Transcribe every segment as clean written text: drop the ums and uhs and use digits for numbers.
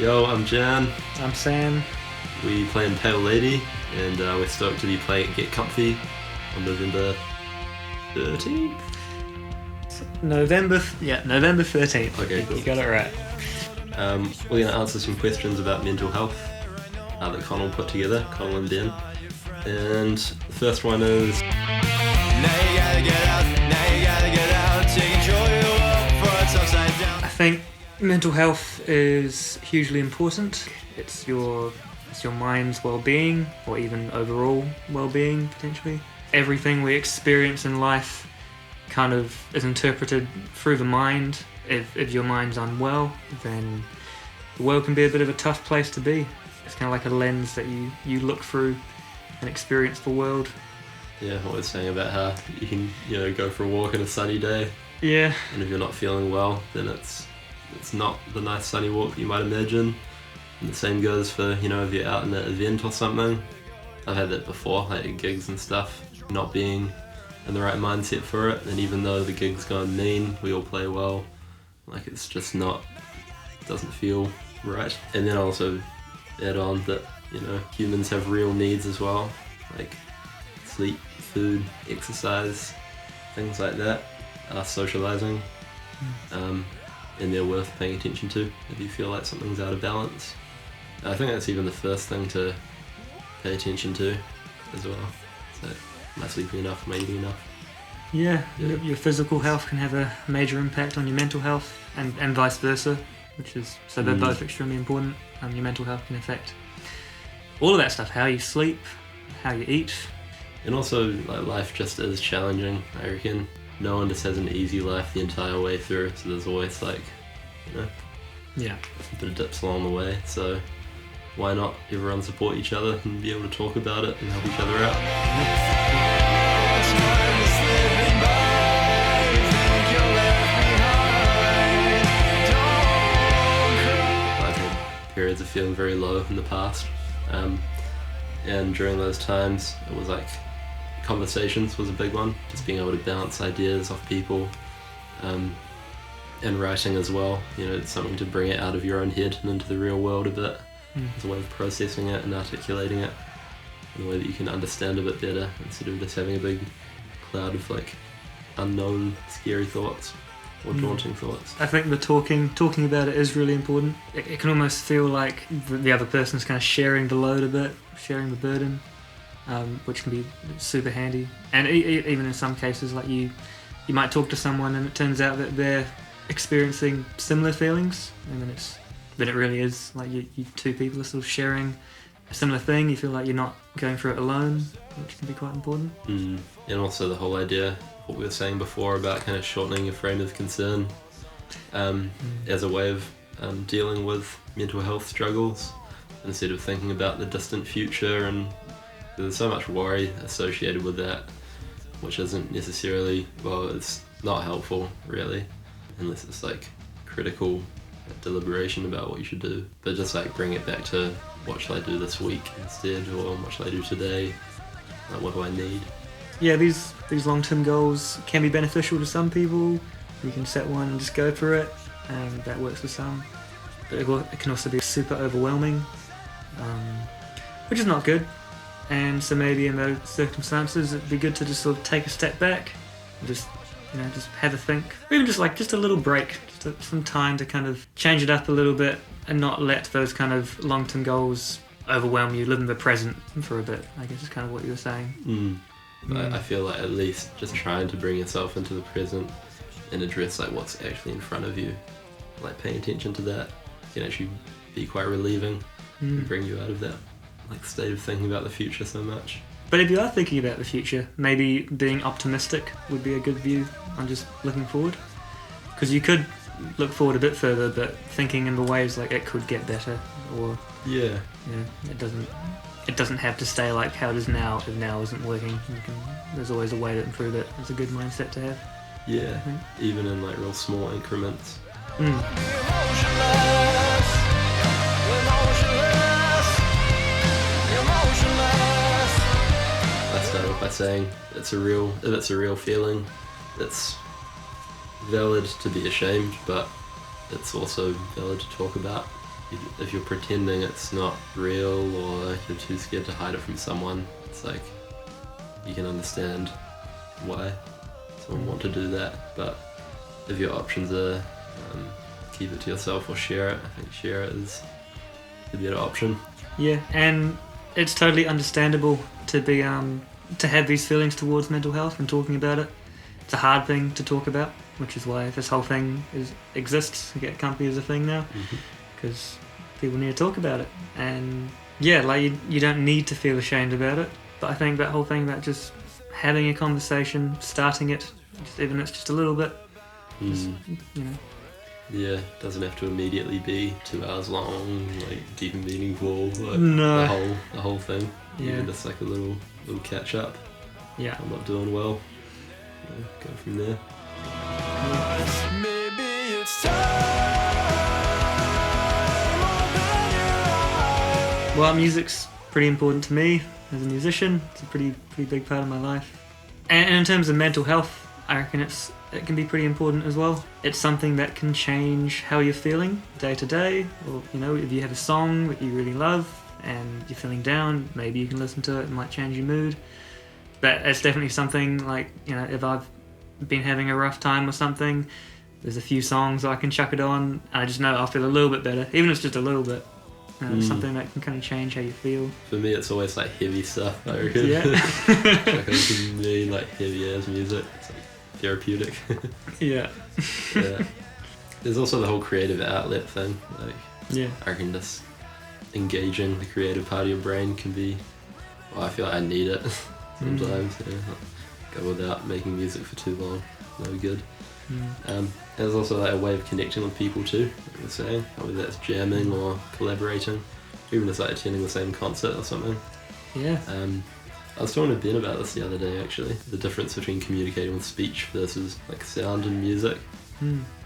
Yo, I'm Jan. I'm Sam. We play in Pale Lady, and we're stoked to be playing Get Comfy on November 13th. November 13th. Okay, cool. You got it right. We're going to answer some questions about mental health that Connell put together, Connell and Ben. And the first one is... Now you gotta get out, take control of your world before it's upside down. I think mental health is hugely important. It's your mind's well-being, or even overall well-being, potentially. Everything we experience in life kind of is interpreted through the mind. If your mind's unwell, then the world can be a bit of a tough place to be. It's kind of like a lens that you look through and experience the world. Yeah, what we're saying about how you can, go for a walk on a sunny day. Yeah. And if you're not feeling well, then it's not the nice sunny walk you might imagine. And the same goes for, if you're out in an event or something. I've had that before, like at gigs and stuff, not being in the right mindset for it. And even though the gig's gone mean, we all play well, like it's just doesn't feel right. And then also add on that, humans have real needs as well, like sleep, food, exercise, things like that, socializing, and they're worth paying attention to if you feel like something's out of balance. I think that's even the first thing to pay attention to as well. So, am I sleeping enough? Am I eating enough? Yeah, Yeah. Your physical health can have a major impact on your mental health, and vice versa, so they're both extremely important. Your mental health can affect all of that stuff, how you sleep, how you eat. And also, like, life just is challenging, I reckon. No one just has an easy life the entire way through, so there's always Yeah. a bit of dips along the way. So why not everyone support each other and be able to talk about it and help each other out? I've had periods of feeling very low in the past, and during those times it was like conversations was a big one, just being able to bounce ideas off people, and writing as well. It's something to bring it out of your own head and into the real world a bit. It's a way of processing it and articulating it in a way that you can understand a bit better, instead of just having a big cloud of unknown scary thoughts or daunting thoughts. I think the talking about it is really important. It can almost feel like the other person's kind of sharing the load a bit, sharing the burden, which can be super handy. And even in some cases, like you might talk to someone and it turns out that they're experiencing similar feelings, and then it really is like you two people are sort of sharing a similar thing. You feel like you're not going through it alone, which can be quite important. And also the whole idea, what we were saying before about kind of shortening your frame of concern as a way of dealing with mental health struggles, instead of thinking about the distant future. And there's so much worry associated with that, which isn't necessarily, it's not helpful really, unless it's critical deliberation about what you should do. But just bring it back to, what shall I do this week instead, or what shall I do today? What do I need? Yeah, these long-term goals can be beneficial to some people. You can set one and just go for it, and that works for some. But it can also be super overwhelming, which is not good. And so maybe in those circumstances, it'd be good to just sort of take a step back and just have a think. Or even just a little break, some time to kind of change it up a little bit and not let those kind of long-term goals overwhelm you. Live in the present for a bit, I guess is kind of what you were saying. I feel like at least just trying to bring yourself into the present and address what's actually in front of you, paying attention to that can actually be quite relieving and bring you out of that state of thinking about the future so much. But if you are thinking about the future, maybe being optimistic would be a good view on just looking forward, because you could look forward a bit further, but thinking in the ways it could get better, or it doesn't have to stay like how it is now. If now isn't working, there's always a way to improve it. It's a good mindset to have. Yeah, even in real small increments. I start off by saying if it's a real feeling, it's valid to be ashamed, but it's also valid to talk about. if you're pretending it's not real or you're too scared to hide it from someone, it's like you can understand why someone want to do that. But if your options are keep it to yourself or share it, I think share it is the better option. Yeah, and it's totally understandable to be to have these feelings towards mental health and talking about it. It's a hard thing to talk about, which is why this whole thing exists. Get Comfy as a thing now, because people need to talk about it. And yeah, like you don't need to feel ashamed about it. But I think that whole thing about just having a conversation, starting it, even if it's just a little bit, just, you know. Yeah, doesn't have to immediately be 2 hours long, like deep and meaningful. Like No. the whole thing. Yeah. Even just like a little catch up. Yeah. I'm not doing well. Go from there. Maybe it's time. Well, music's pretty important to me as a musician. It's a pretty big part of my life. And in terms of mental health, I reckon it can be pretty important as well. It's something that can change how you're feeling day to day, or you know, if you have a song that you really love and you're feeling down, maybe you can listen to it. It might change your mood. But it's definitely something like, you know, if I've been having a rough time or something, there's a few songs I can chuck it on. I just know I'll feel a little bit better, even if it's just a little bit. Something that can kind of change how you feel. For me, it's always like heavy stuff, I reckon. Yeah. Like I listen to really like heavy ass music. It's like therapeutic. Yeah. Yeah. There's also the whole creative outlet thing. Like, Yeah. I reckon just engaging the creative part of your brain can be. Well, I feel like I need it sometimes. Yeah. Go without making music for too long. No good. There's also like a way of connecting with people too, like you were saying, whether that's jamming or collaborating, or even just like attending the same concert or something. Yeah. I was talking to Ben about this the other day actually, the difference between communicating with speech versus like sound and music.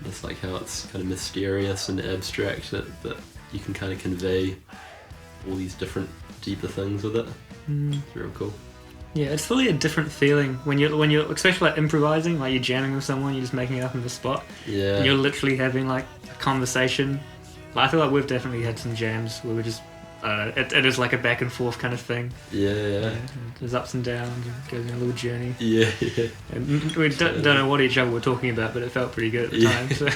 Just like how it's kind of mysterious and abstract that you can kind of convey all these different deeper things with it. It's real cool. Yeah, it's fully a different feeling when you're especially like improvising, like you're jamming with someone, you're just making it up on the spot. Yeah. And you're literally having like a conversation. Like, I feel like we've definitely had some jams where we're just, I don't know, it is like a back and forth kind of thing. Yeah. There's ups and downs, and goes on a little journey. Yeah. And we don't know what each other were talking about, but it felt pretty good at the time. So.